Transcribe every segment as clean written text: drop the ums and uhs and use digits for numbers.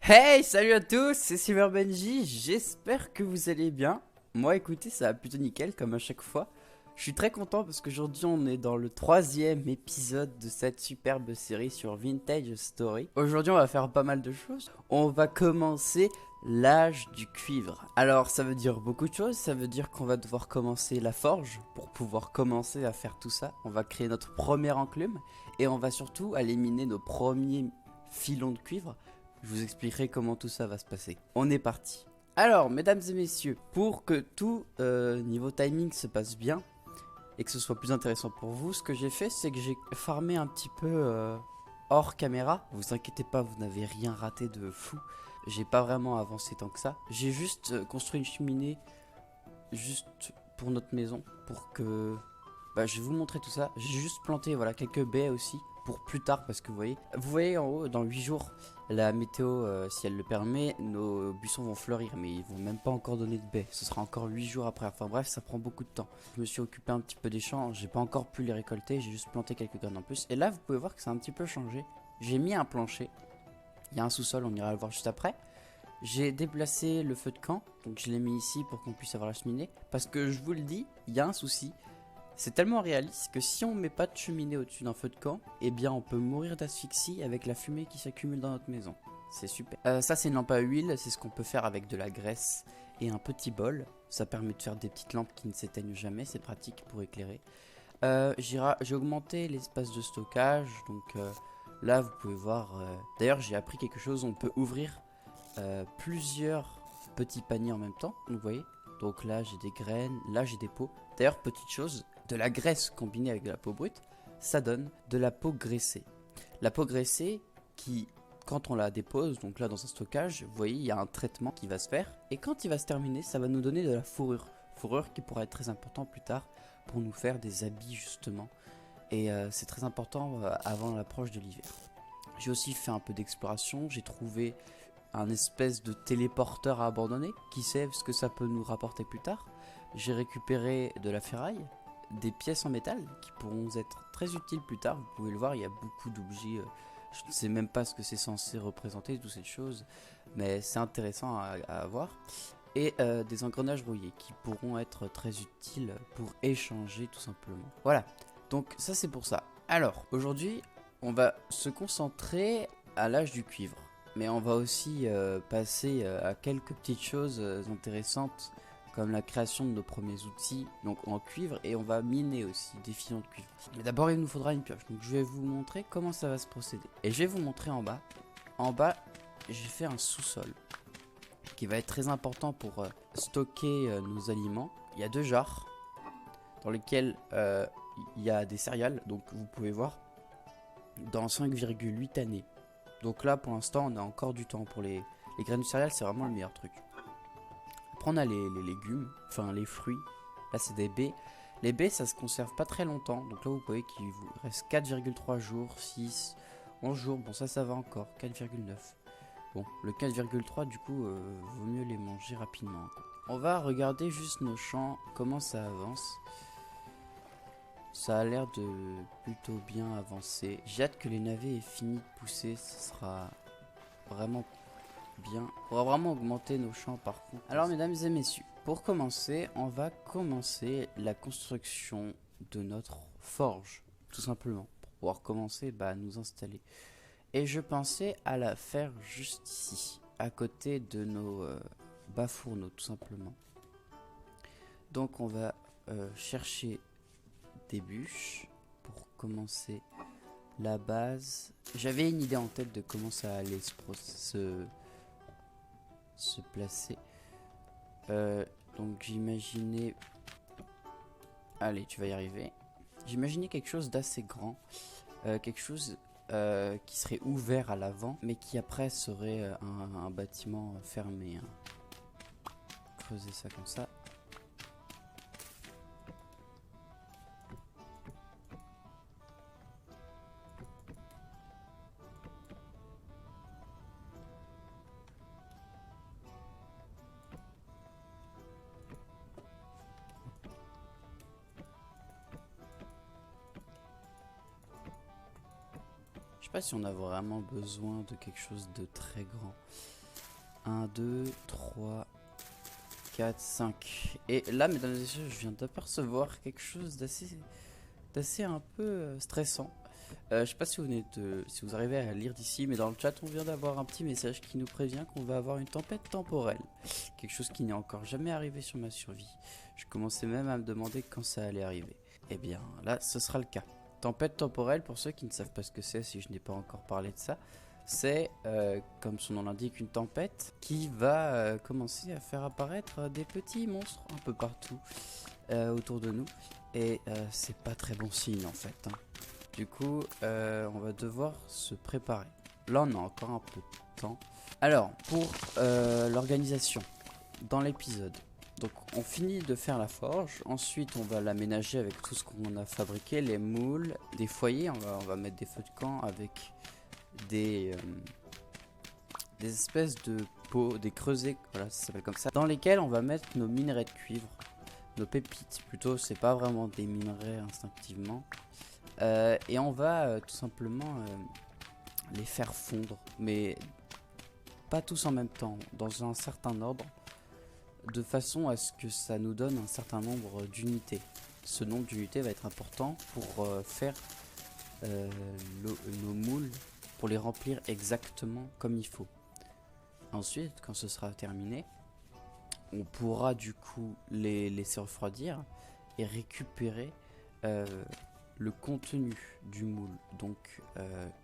Hey, salut à tous, c'est Silver Benji, j'espère que vous allez bien. Moi, écoutez, ça va plutôt nickel, comme à chaque fois. Je suis très content parce qu'aujourd'hui, on est dans le troisième épisode de cette superbe série sur Vintage Story. Aujourd'hui, on va faire pas mal de choses. On va commencer l'âge du cuivre. Alors, ça veut dire beaucoup de choses. Ça veut dire qu'on va devoir commencer la forge pour pouvoir commencer à faire tout ça. On va créer notre premier enclume et on va surtout aller miner nos premiers filons de cuivre. Je vous expliquerai comment tout ça va se passer. On est parti. Alors, mesdames et messieurs, pour que tout niveau timing se passe bien et que ce soit plus intéressant pour vous, ce que j'ai fait, c'est que j'ai farmé un petit peu hors caméra. Vous inquiétez pas, vous n'avez rien raté de fou. J'ai pas vraiment avancé tant que ça. J'ai juste construit une cheminée juste pour notre maison, pour que je vais vous montrer tout ça. J'ai juste planté voilà, quelques baies aussi pour plus tard parce que vous voyez en haut dans 8 jours la météo si elle le permet, nos buissons vont fleurir mais ils vont même pas encore donner de baies. Ce sera encore 8 jours après. Enfin bref, ça prend beaucoup de temps. Je me suis occupé un petit peu des champs, j'ai pas encore pu les récolter, j'ai juste planté quelques graines en plus et là vous pouvez voir que ça a un petit peu changé. J'ai mis un plancher. Il y a un sous-sol, on ira le voir juste après. J'ai déplacé le feu de camp, donc je l'ai mis ici pour qu'on puisse avoir la cheminée. Parce que je vous le dis, il y a un souci. C'est tellement réaliste que si on met pas de cheminée au-dessus d'un feu de camp, eh bien on peut mourir d'asphyxie avec la fumée qui s'accumule dans notre maison. C'est super. Ça c'est une lampe à huile, c'est ce qu'on peut faire avec de la graisse et un petit bol. Ça permet de faire des petites lampes qui ne s'éteignent jamais, c'est pratique pour éclairer. J'ai augmenté l'espace de stockage, donc là vous pouvez voir. D'ailleurs j'ai appris quelque chose, on peut ouvrir plusieurs petits paniers en même temps, vous voyez. Donc là j'ai des graines, là j'ai des pots. D'ailleurs petite chose, de la graisse combinée avec de la peau brute, ça donne de la peau graissée. La peau graissée qui, quand on la dépose, donc là dans un stockage, vous voyez il y a un traitement qui va se faire. Et quand il va se terminer, ça va nous donner de la fourrure. Fourrure qui pourra être très important plus tard pour nous faire des habits justement. Et c'est très important avant l'approche de l'hiver. J'ai aussi fait un peu d'exploration, j'ai trouvé un espèce de téléporteur à abandonner, qui sait ce que ça peut nous rapporter plus tard. J'ai récupéré de la ferraille, des pièces en métal qui pourront être très utiles plus tard. Vous pouvez le voir, il y a beaucoup d'objets. Je ne sais même pas ce que c'est censé représenter, toutes ces choses, mais c'est intéressant à avoir. Et des engrenages rouillés qui pourront être très utiles pour échanger tout simplement. Voilà, donc ça c'est pour ça. Alors, aujourd'hui, on va se concentrer à l'âge du cuivre. Mais on va aussi passer à quelques petites choses intéressantes comme la création de nos premiers outils donc en cuivre et on va miner aussi des filons de cuivre. Mais d'abord il nous faudra une pioche donc je vais vous montrer comment ça va se procéder. Et je vais vous montrer en bas. En bas j'ai fait un sous-sol qui va être très important pour stocker nos aliments. Il y a deux jarres dans lesquels il y a des céréales donc vous pouvez voir dans 5,8 années. Donc là, pour l'instant, on a encore du temps. Pour les graines de céréales, c'est vraiment le meilleur truc. Après, on a les légumes, enfin les fruits. Là, c'est des baies. Les baies, ça se conserve pas très longtemps. Donc là, vous voyez qu'il vous reste 4,3 jours, 6, 11 jours. Bon, ça va encore. 4,9. Bon, le 4,3, du coup, vaut mieux les manger rapidement. On va regarder juste nos champs, comment ça avance. Ça a l'air de plutôt bien avancer. J'ai hâte que les navets aient fini de pousser. Ce sera vraiment bien. On va vraiment augmenter nos champs par contre. Alors mesdames et messieurs, pour commencer, on va commencer la construction de notre forge. Tout simplement. Pour pouvoir commencer à nous installer. Et je pensais à la faire juste ici. À côté de nos bas fourneaux tout simplement. Donc on va chercher des bûches pour commencer la base. J'avais une idée en tête de comment ça allait se placer. Donc j'imaginais... Allez, tu vas y arriver. J'imaginais quelque chose d'assez grand. Quelque chose qui serait ouvert à l'avant, mais qui après serait un bâtiment fermé. Hein. Creuser ça comme ça. Je pas si on a vraiment besoin de quelque chose de très grand. 1, 2, 3, 4, 5. Et là, mesdames et messieurs, je viens d'apercevoir quelque chose d'assez un peu stressant. Je sais pas si si vous arrivez à lire d'ici, mais dans le chat, on vient d'avoir un petit message qui nous prévient qu'on va avoir une tempête temporelle. Quelque chose qui n'est encore jamais arrivé sur ma survie. Je commençais même à me demander quand ça allait arriver. Et bien, là, ce sera le cas. Tempête temporelle, pour ceux qui ne savent pas ce que c'est, si je n'ai pas encore parlé de ça, c'est, comme son nom l'indique, une tempête qui va commencer à faire apparaître des petits monstres un peu partout autour de nous. Et c'est pas très bon signe en fait. Du coup, on va devoir se préparer. Là, on a encore un peu de temps. Alors, pour l'organisation, dans l'épisode, donc on finit de faire la forge. Ensuite, on va l'aménager avec tout ce qu'on a fabriqué, les moules, des foyers. On va mettre des feux de camp avec des espèces de pots, des creusets, voilà, ça s'appelle comme ça, dans lesquels on va mettre nos minerais de cuivre, nos pépites plutôt. C'est pas vraiment des minerais instinctivement. Et on va tout simplement les faire fondre, mais pas tous en même temps, dans un certain ordre, de façon à ce que ça nous donne un certain nombre d'unités. Ce nombre d'unités va être important pour faire nos moules, pour les remplir exactement comme il faut. Ensuite, quand ce sera terminé, on pourra du coup les laisser refroidir et récupérer le contenu du moule, donc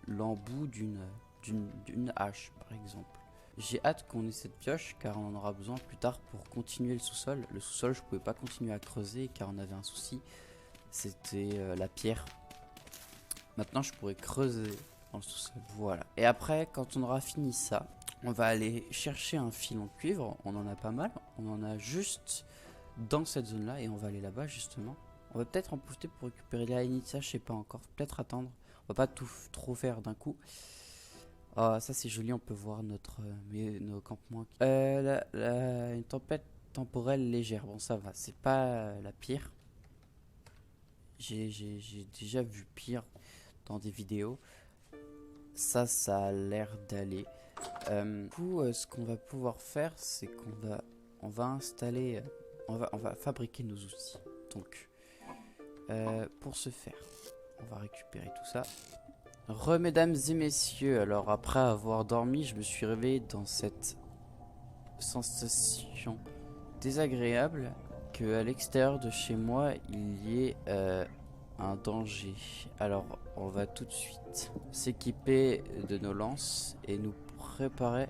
l'embout d'une hache par exemple. J'ai hâte qu'on ait cette pioche car on en aura besoin plus tard pour continuer le sous-sol. Le sous-sol, je pouvais pas continuer à creuser car on avait un souci, c'était la pierre. Maintenant je pourrais creuser dans le sous-sol. Voilà. Et après, quand on aura fini ça, on va aller chercher un filon de cuivre. On en a pas mal, on en a juste dans cette zone là et on va aller là-bas justement. On va peut-être en profiter pour récupérer la lignite, ça je sais pas encore, peut-être attendre. On va pas tout trop faire d'un coup. Oh, ça c'est joli, on peut voir nos campements. Une tempête temporelle légère, bon ça va, c'est pas la pire. J'ai déjà vu pire dans des vidéos. Ça a l'air d'aller. Du coup, ce qu'on va pouvoir faire, c'est qu'on va installer, on va fabriquer nos outils. Donc, pour ce faire, on va récupérer tout ça. Mesdames et messieurs, alors après avoir dormi, je me suis réveillé dans cette sensation désagréable que à l'extérieur de chez moi, il y ait un danger. Alors, on va tout de suite s'équiper de nos lances et nous préparer.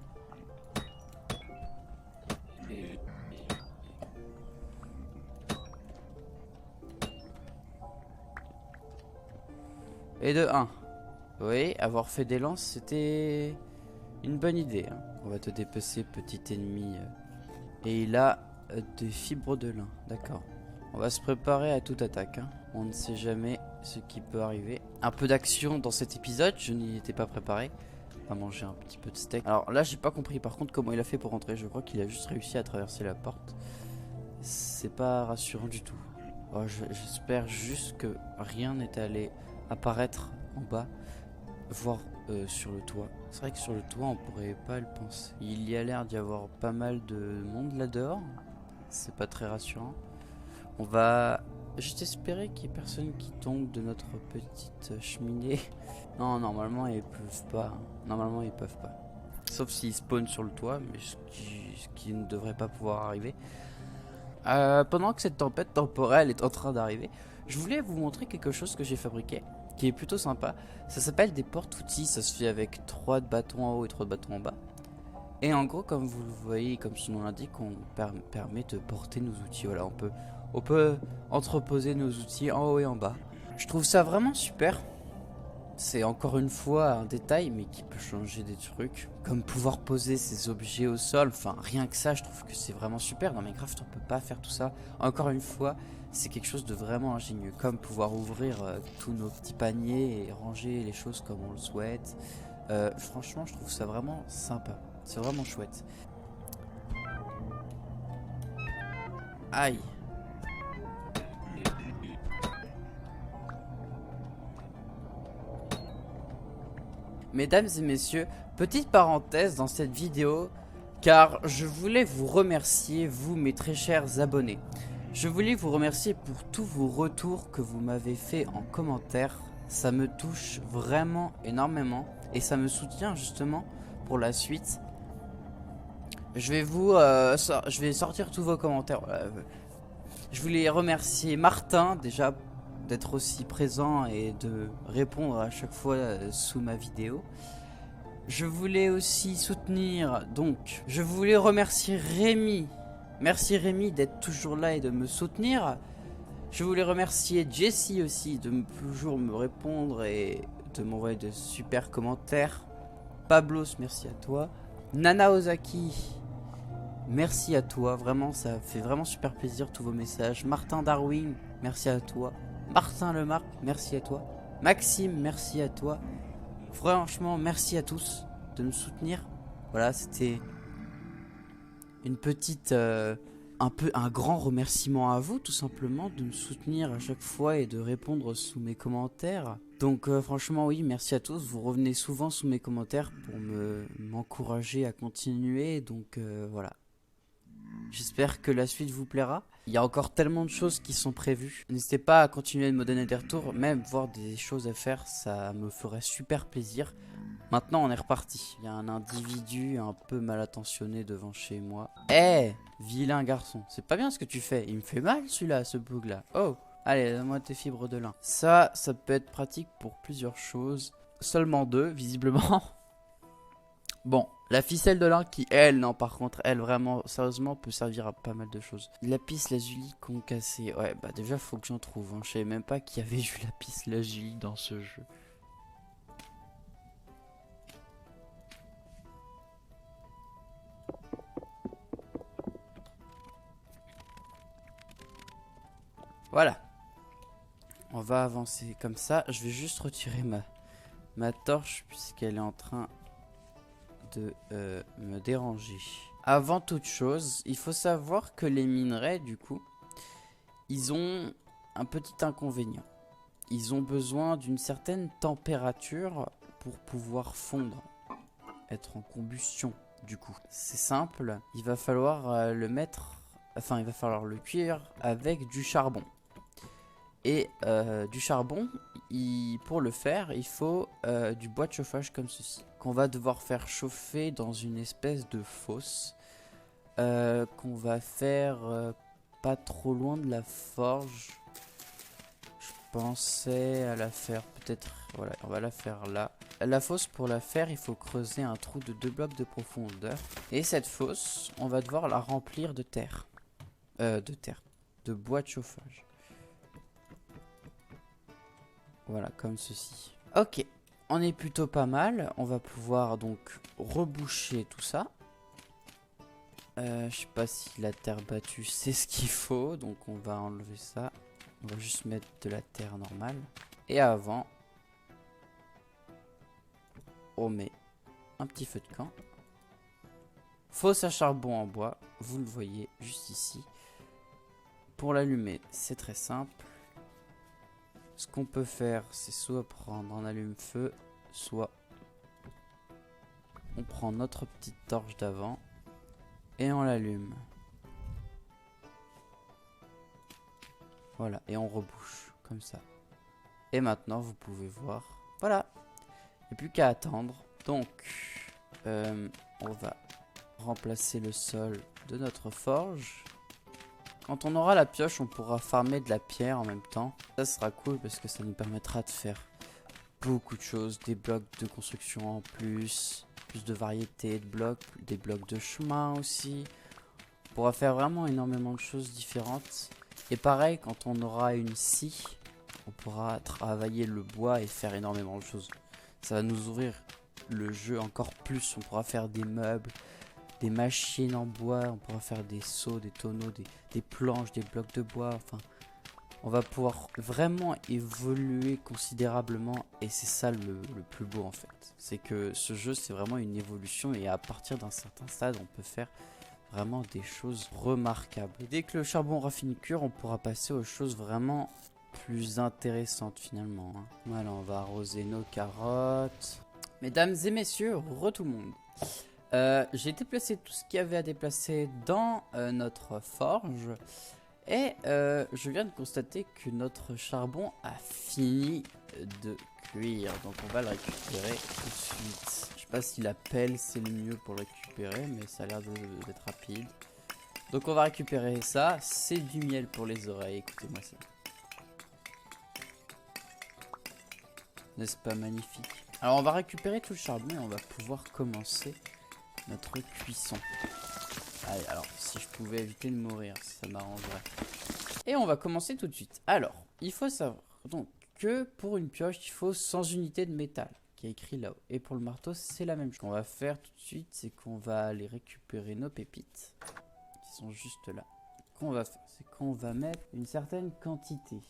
Et de 1. Oui, avoir fait des lances, c'était une bonne idée. Hein. On va te dépecer, petit ennemi. Et il a des fibres de lin. D'accord. On va se préparer à toute attaque. Hein. On ne sait jamais ce qui peut arriver. Un peu d'action dans cet épisode. Je n'y étais pas préparé. On va manger un petit peu de steak. Alors là, j'ai pas compris par contre comment il a fait pour rentrer. Je crois qu'il a juste réussi à traverser la porte. C'est pas rassurant du tout. Oh, j'espère juste que rien n'est allé apparaître en bas. Voir sur le toit. C'est vrai que sur le toit on pourrait pas le penser. Il y a l'air d'y avoir pas mal de monde là dehors. C'est pas très rassurant. On va juste espérer qu'il n'y ait personne qui tombe de notre petite cheminée. Non, normalement ils peuvent pas. Hein. Normalement ils peuvent pas. Sauf s'ils spawnent sur le toit, mais ce qui ne devrait pas pouvoir arriver. Pendant que cette tempête temporelle est en train d'arriver, je voulais vous montrer quelque chose que j'ai fabriqué, qui est plutôt sympa. Ça s'appelle des porte-outils, ça se fait avec 3 bâtons en haut et 3 bâtons en bas. Et en gros, comme vous le voyez, comme son nom l'indique, on permet de porter nos outils. Voilà, on peut entreposer nos outils en haut et en bas. Je trouve ça vraiment super. C'est encore une fois un détail, mais qui peut changer des trucs. Comme pouvoir poser ses objets au sol. Enfin, rien que ça, je trouve que c'est vraiment super. Dans Minecraft, on peut pas faire tout ça. Encore une fois, c'est quelque chose de vraiment ingénieux. Comme pouvoir ouvrir tous nos petits paniers et ranger les choses comme on le souhaite. Franchement, je trouve ça vraiment sympa. C'est vraiment chouette. Aïe. Mesdames et messieurs, petite parenthèse dans cette vidéo, car je voulais vous remercier, vous mes très chers abonnés. Je voulais vous remercier pour tous vos retours que vous m'avez fait en commentaire. Ça me touche vraiment énormément et ça me soutient justement pour la suite. Je vais sortir tous vos commentaires. Je voulais remercier Martin déjà d'être aussi présent et de répondre à chaque fois sous ma vidéo. Je voulais aussi soutenir, donc, je voulais remercier Rémi. Merci Rémi d'être toujours là et de me soutenir. Je voulais remercier Jessie aussi de toujours me répondre et de m'envoyer de super commentaires. Pablos, merci à toi. Nana Ozaki, merci à toi. Vraiment, ça fait vraiment super plaisir tous vos messages. Martin Darwin, merci à toi. Martin Lemarque, merci à toi. Maxime, merci à toi. Franchement, merci à tous de me soutenir. Voilà, c'était une petite, un grand remerciement à vous, tout simplement, de me soutenir à chaque fois et de répondre sous mes commentaires. Donc, franchement, oui, merci à tous. Vous revenez souvent sous mes commentaires pour m'encourager à continuer. Donc, voilà. J'espère que la suite vous plaira. Il y a encore tellement de choses qui sont prévues. N'hésitez pas à continuer de me donner des retours, même voir des choses à faire, ça me ferait super plaisir. Maintenant, on est reparti. Il y a un individu un peu mal attentionné devant chez moi. Eh, vilain garçon, c'est pas bien ce que tu fais. Il me fait mal celui-là, ce bug-là. Oh, allez, donne-moi tes fibres de lin. Ça peut être pratique pour plusieurs choses. Seulement 2, visiblement. Bon, la ficelle de lin qui, elle, non, par contre, elle, vraiment, sérieusement, peut servir à pas mal de choses. Lapis lazuli concassé. Ouais, bah déjà, faut que j'en trouve. Hein. Je savais même pas qu'il y avait du lapis lazuli dans ce jeu. Voilà. On va avancer comme ça. Je vais juste retirer ma torche puisqu'elle est en train de me déranger. Avant toute chose, il faut savoir que les minerais, du coup, ils ont un petit inconvénient. Ils ont besoin d'une certaine température pour pouvoir fondre, être en combustion, du coup. C'est simple, il va falloir il va falloir le cuire avec du charbon. Et du charbon, pour le faire, il faut du bois de chauffage comme ceci. Qu'on va devoir faire chauffer dans une espèce de fosse. Qu'on va faire pas trop loin de la forge. Je pensais à la faire peut-être... Voilà, on va la faire là. La fosse, pour la faire, il faut creuser un trou de 2 blocs de profondeur. Et cette fosse, on va devoir la remplir de terre. De bois de chauffage. Voilà, comme ceci. Ok, on est plutôt pas mal. On va pouvoir donc reboucher tout ça. Je sais pas si la terre battue c'est ce qu'il faut. Donc on va enlever ça. On va juste mettre de la terre normale. Et avant, on met un petit feu de camp. Fosse à charbon en bois. Vous le voyez juste ici. Pour l'allumer, c'est très simple. Ce qu'on peut faire, c'est soit prendre un allume-feu, soit on prend notre petite torche d'avant et on l'allume. Voilà, et on rebouche, comme ça. Et maintenant, vous pouvez voir, voilà, il n'y a plus qu'à attendre. Donc, on va remplacer le sol de notre forge. Quand on aura la pioche, on pourra farmer de la pierre en même temps. Ça sera cool parce que ça nous permettra de faire beaucoup de choses. Des blocs de construction en plus de variété de blocs, des blocs de chemin aussi. On pourra faire vraiment énormément de choses différentes. Et pareil, quand on aura une scie, on pourra travailler le bois et faire énormément de choses. Ça va nous ouvrir le jeu encore plus. On pourra faire des meubles, des machines en bois, on pourra faire des seaux, des tonneaux, des planches, des blocs de bois, enfin on va pouvoir vraiment évoluer considérablement et c'est ça le plus beau en fait. C'est que ce jeu c'est vraiment une évolution et à partir d'un certain stade on peut faire vraiment des choses remarquables. Et dès que le charbon aura fini de cuire, on pourra passer aux choses vraiment plus intéressantes finalement. Voilà, on va arroser nos carottes. Mesdames et messieurs, tout le monde. J'ai déplacé tout ce qu'il y avait à déplacer dans notre forge. Et je viens de constater que notre charbon a fini de cuire. Donc on va le récupérer tout de suite. Je sais pas si la pelle c'est le mieux pour le récupérer, mais ça a l'air d'être rapide. Donc on va récupérer ça. C'est du miel pour les oreilles, écoutez-moi ça. N'est-ce pas magnifique? Alors on va récupérer tout le charbon et on va pouvoir commencer notre cuisson. Allez, alors si je pouvais éviter de mourir, ça m'arrangerait. Et on va commencer tout de suite. Alors, il faut savoir donc que pour une pioche, il faut 100 unités de métal, qui est écrit là-haut. Et pour le marteau, c'est la même chose. Ce qu'on va faire tout de suite, c'est qu'on va aller récupérer nos pépites, qui sont juste là. Ce qu'on va faire, c'est qu'on va mettre une certaine quantité.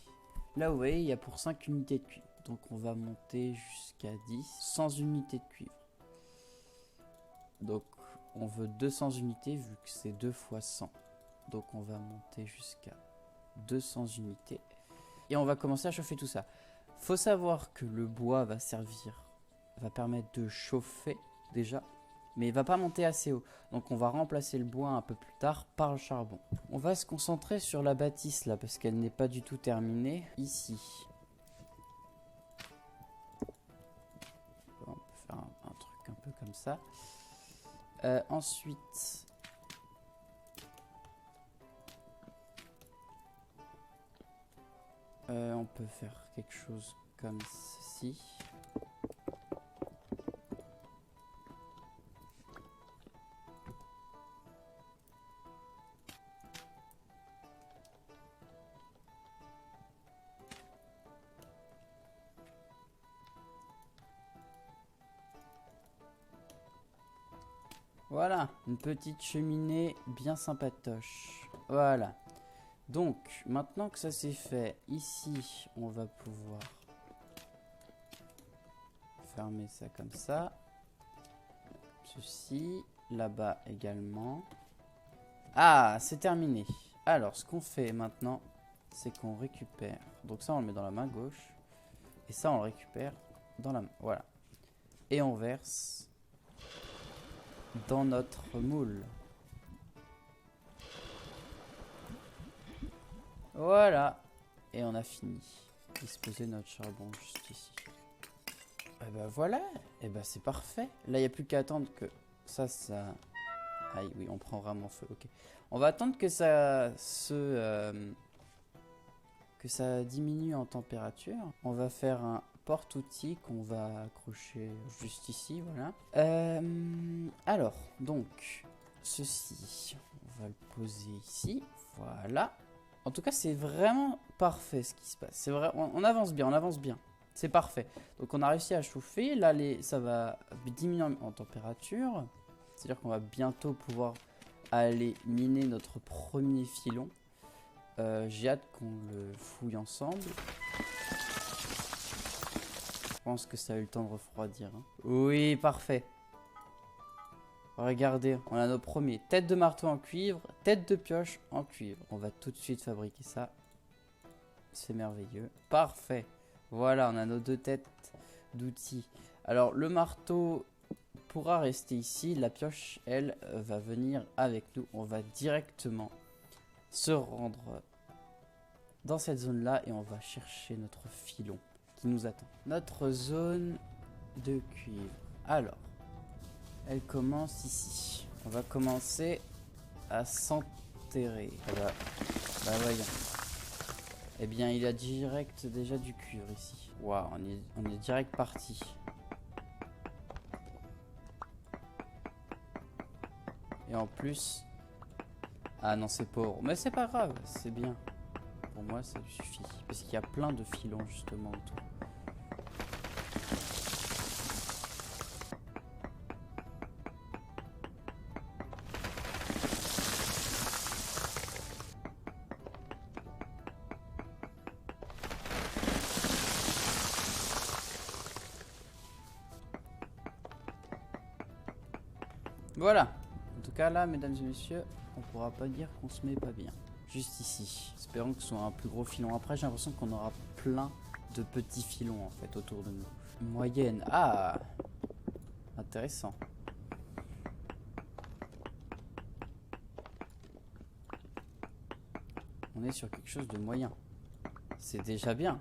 Là, vous voyez, il y a pour 5 unités de cuivre. Donc on va monter jusqu'à 10, 100 unités de cuivre. Donc on veut 200 unités vu que c'est 2 fois 100. Donc on va monter jusqu'à 200 unités. Et on va commencer à chauffer tout ça. Faut savoir que le bois va servir, va permettre de chauffer déjà, mais il va pas monter assez haut. Donc on va remplacer le bois un peu plus tard par le charbon. On va se concentrer sur la bâtisse là parce qu'elle n'est pas du tout terminée. Ici. On peut faire un truc un peu comme ça. Ensuite, on peut faire quelque chose comme ceci. Voilà, une petite cheminée bien sympatoche. Voilà. Donc, maintenant que ça c'est fait, ici, on va pouvoir fermer ça comme ça. Ceci, là-bas également. Ah, c'est terminé. Alors, ce qu'on fait maintenant, c'est qu'on récupère. Donc ça, on le met dans la main gauche. Et ça, on le récupère dans la main. Voilà. Et on verse dans notre moule. Voilà. Et on a fini. Disposer notre charbon juste ici. Et ben voilà. Et ben c'est parfait. Là, il n'y a plus qu'à attendre que ça... Aïe, oui, on prend vraiment feu. Ok. On va attendre que ça que ça diminue en température. On va faire un porte-outil qu'on va accrocher juste ici, voilà. Alors, donc, ceci, on va le poser ici, voilà. En tout cas, c'est vraiment parfait ce qui se passe. C'est vrai, on avance bien, on avance bien. C'est parfait. Donc, on a réussi à chauffer. Là, ça va diminuer en température. C'est-à-dire qu'on va bientôt pouvoir aller miner notre premier filon. J'ai hâte qu'on le fouille ensemble. Je pense que ça a eu le temps de refroidir. Hein. Oui, parfait. Regardez, on a nos premiers. Tête de marteau en cuivre, tête de pioche en cuivre. On va tout de suite fabriquer ça. C'est merveilleux. Parfait. Voilà, on a nos deux têtes d'outils. Alors, le marteau pourra rester ici. La pioche, elle, va venir avec nous. On va directement se rendre dans cette zone-là et on va chercher notre filon qui nous attend. Notre zone de cuivre. Alors, elle commence ici. On va commencer à s'enterrer. Bah voyons. Eh bien, il y a direct déjà du cuivre ici. Waouh, on est direct parti. Et en plus... Ah non, c'est pauvre. Mais c'est pas grave, c'est bien. Pour moi, ça suffit. Parce qu'il y a plein de filons justement autour. Voilà. En tout cas là, mesdames et messieurs, on pourra pas dire qu'on se met pas bien. Juste ici. Espérons que ce soit un plus gros filon. Après, j'ai l'impression qu'on aura plein de petits filons en fait autour de nous. Moyenne. Ah, intéressant. On est sur quelque chose de moyen. C'est déjà bien.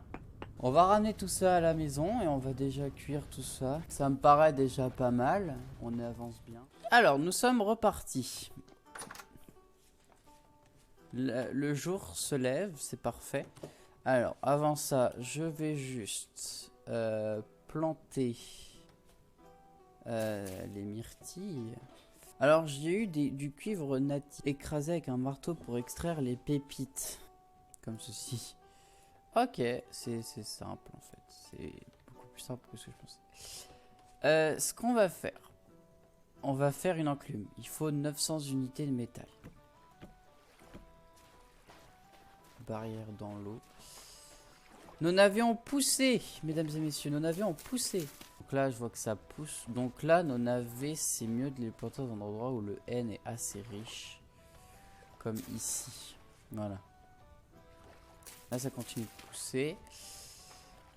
On va ramener tout ça à la maison et on va déjà cuire tout ça. Ça me paraît déjà pas mal. On avance bien. Alors, nous sommes repartis. Le jour se lève, c'est parfait. Alors, avant ça, je vais juste planter les myrtilles. Alors, j'ai eu du cuivre natif écrasé avec un marteau pour extraire les pépites. Comme ceci. Ok, c'est simple en fait. C'est beaucoup plus simple que ce que je pensais. Ce qu'on va faire, on va faire une enclume. Il faut 900 unités de métal. Barrière dans l'eau. Nous n'avions poussé, mesdames et messieurs, nous n'avions poussé. Donc là, je vois que ça pousse. Donc là, nos navets, c'est mieux de les planter dans un endroit où le N est assez riche. Comme ici. Voilà. Là, ça continue de pousser.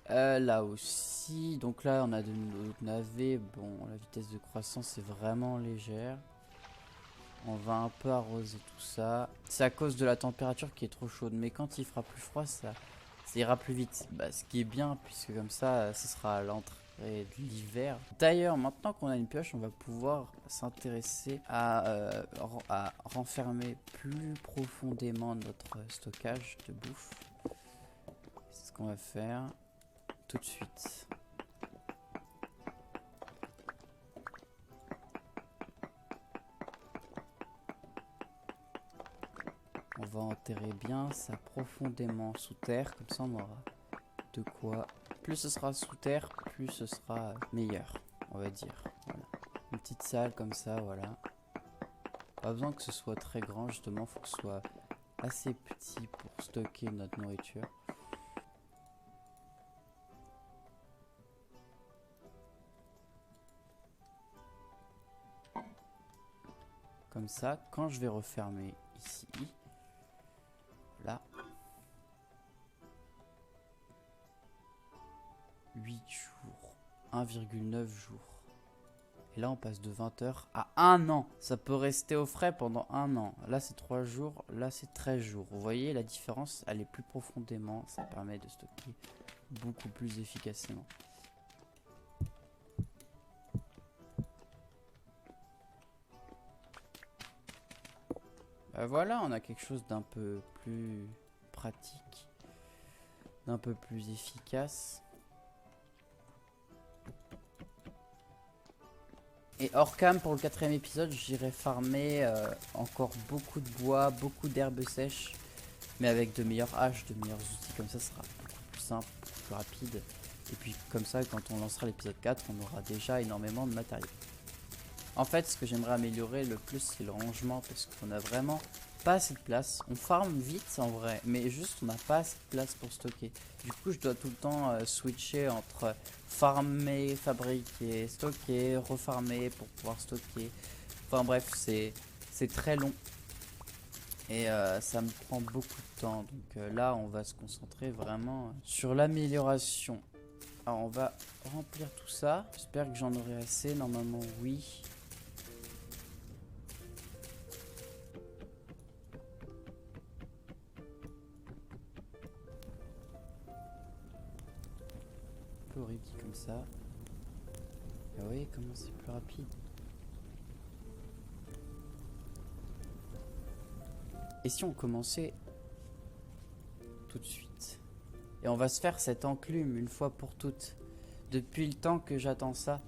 Là aussi. Donc là, on a de nos navets. Bon, la vitesse de croissance est vraiment légère. On va un peu arroser tout ça. C'est à cause de la température qui est trop chaude. Mais quand il fera plus froid, ça ira plus vite. Bah, ce qui est bien, puisque comme ça, ce sera à l'entrée de l'hiver. D'ailleurs, maintenant qu'on a une pioche, on va pouvoir s'intéresser à renfermer plus profondément notre stockage de bouffe. C'est ce qu'on va faire tout de suite. On va enterrer bien ça profondément sous terre, comme ça on aura de quoi. Plus ce sera sous terre, plus ce sera meilleur, on va dire. Voilà. Une petite salle comme ça, voilà. Pas besoin que ce soit très grand, justement, faut que ce soit assez petit pour stocker notre nourriture. Comme ça, quand je vais refermer ici, là, 8 jours, 1,9 jours. Et là, on passe de 20 heures à 1 an. Ça peut rester au frais pendant 1 an. Là, c'est 3 jours. Là, c'est 13 jours. Vous voyez, la différence, elle est plus profondément. Ça permet de stocker beaucoup plus efficacement. Voilà, on a quelque chose d'un peu plus pratique. D'un peu plus efficace. Et hors cam, pour le 4e épisode, j'irai farmer encore beaucoup de bois, beaucoup d'herbes sèches, mais avec de meilleures haches, de meilleurs outils, comme ça sera beaucoup plus simple, plus rapide. Et puis comme ça, quand on lancera l'épisode 4, on aura déjà énormément de matériaux. En fait, ce que j'aimerais améliorer le plus, c'est le rangement, parce qu'on a vraiment pas assez de place. On farme vite en vrai, mais juste on n'a pas assez de place pour stocker. Du coup, je dois tout le temps switcher entre farmer, fabriquer, stocker, refarmer pour pouvoir stocker. Enfin bref, c'est très long. Et ça me prend beaucoup de temps. Donc là, on va se concentrer vraiment sur l'amélioration. Alors, on va remplir tout ça. J'espère que j'en aurai assez. Normalement, oui. Horrible dit comme ça. Ah oui, comment c'est plus rapide. Et si on commençait tout de suite? Et on va se faire cette enclume une fois pour toutes. Depuis le temps que j'attends ça.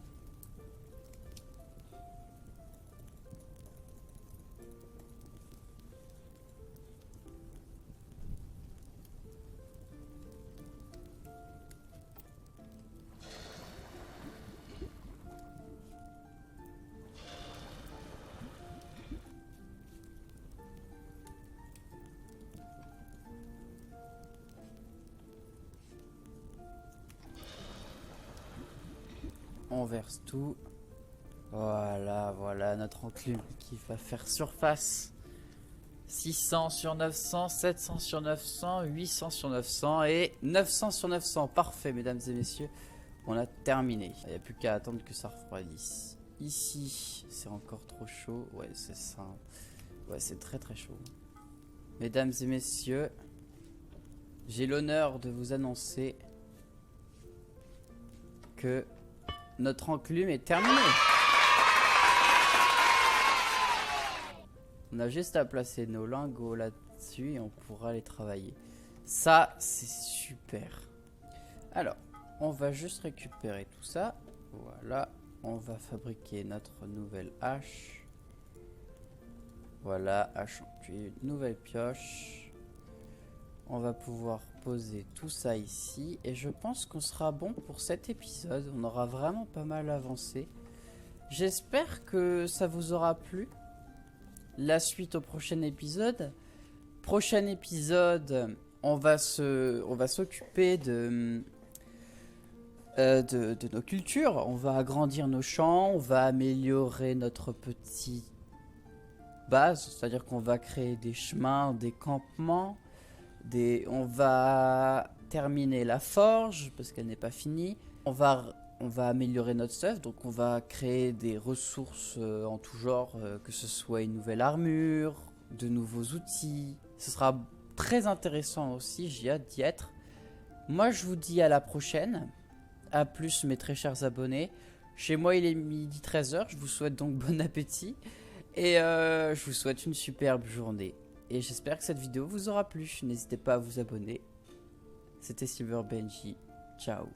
On verse tout. Voilà notre enclume qui va faire surface. 600 sur 900, 700 sur 900, 800 sur 900 et 900 sur 900. Parfait, mesdames et messieurs. On a terminé. Il n'y a plus qu'à attendre que ça refroidisse. ici, c'est encore trop chaud. Ouais, c'est ça. Ouais, c'est très très chaud. Mesdames et messieurs, j'ai l'honneur de vous annoncer que notre enclume est terminée. On a juste à placer nos lingots là-dessus et on pourra les travailler. Ça, c'est super. Alors, on va juste récupérer tout ça. Voilà, on va fabriquer notre nouvelle hache. Voilà, hache en cuivre, nouvelle pioche. On va pouvoir poser tout ça ici. Et je pense qu'on sera bon pour cet épisode. On aura vraiment pas mal avancé. J'espère que ça vous aura plu. La suite au prochain épisode. Prochain épisode, on va s'occuper de nos cultures. On va agrandir nos champs, on va améliorer notre petite base, c'est-à-dire qu'on va créer des chemins, des campements, on va terminer la forge parce qu'elle n'est pas finie. On va améliorer notre stuff, donc on va créer des ressources en tout genre, que ce soit une nouvelle armure, de nouveaux outils. Ce sera très intéressant aussi, j'ai hâte d'y être. Moi je vous dis à la prochaine. A plus mes très chers abonnés. Chez moi il est midi 13h, je vous souhaite donc bon appétit. Et je vous souhaite une superbe journée. Et j'espère que cette vidéo vous aura plu. N'hésitez pas à vous abonner. C'était Silver Benji. Ciao.